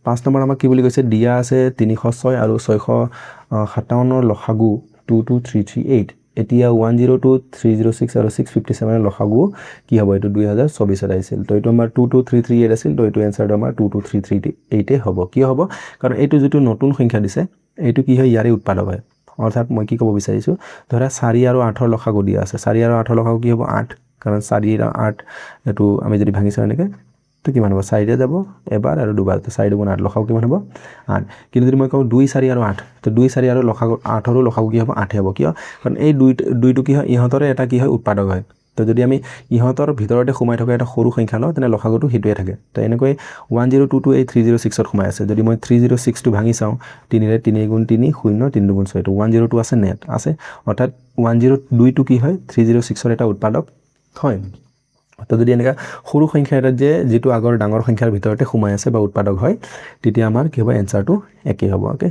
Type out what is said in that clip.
5 number আমাক কি বুলি কৈছে দিয়া আছে 306 আৰু 657 লসাগু 22338 এতিয়া 102 306 আৰু 657 লসাগু কি হ'ব এটো 2024 আহিছিল তো এটো আমাৰ 22338 আছিল তো এটো आंसरটো আমাৰ 22338 হ'ব কি হ'ব কাৰণ এটো যেটো নতুন সংখ্যা দিছে এটো কি হয় ইয়াৰে উৎপাদক হয় অৰ্থাৎ মই কি ক'ব বিচাৰিছো ধৰা 4 আৰু 8 ৰ লসাগু দিয়া আছে 4 আৰু 8 ৰ লসাগু কি হ'ব 8 কাৰণ 4 আৰু 8 এটো আমি যদি ভাঙিছো এনেকে তো কিমান হ'ব 4 ৰে যাব এবাৰ আৰু দুবাৰ তো 4 গুণ 8 লসাগু কিমান হ'ব 8 কিন্তু যদি মই কওঁ 2 4 আৰু 8 তো 2 4 আৰু লসাগু 8 ৰ লসাগু কি হ'ব 8 হ'ব কিয় কাৰণ এই দুইটো কি হয় ইহতৰে এটা কি হয় উৎপাদক হয় তো যদি আমি ইহতৰ ভিতৰতে সোমাই থকা এটা সৰু সংখ্যা লওঁ তেনে লসাগুটো হিটুৱে থাকে তো এনেকৈ 10228 306 ত সোমাই আছে যদি মই 306 টো ভাঙি চাওঁ 3 ৰে 3 গুণ 3 0 3 গুণ 6 তো 102 আছে নেট আছে অৰ্থাৎ 102 টো কি হয় 306 ৰ এটা উৎপাদক হয় তো যদি এনেকা সৰু সংখ্যা এটা যে যেটো আগৰ ডাঙৰ সংখ্যাৰ ভিতৰতে সোমাই আছে বা উৎপাদক হয় তেতিয়া আমাৰ কি হ'ব आंसरটো একে হ'ব ওকে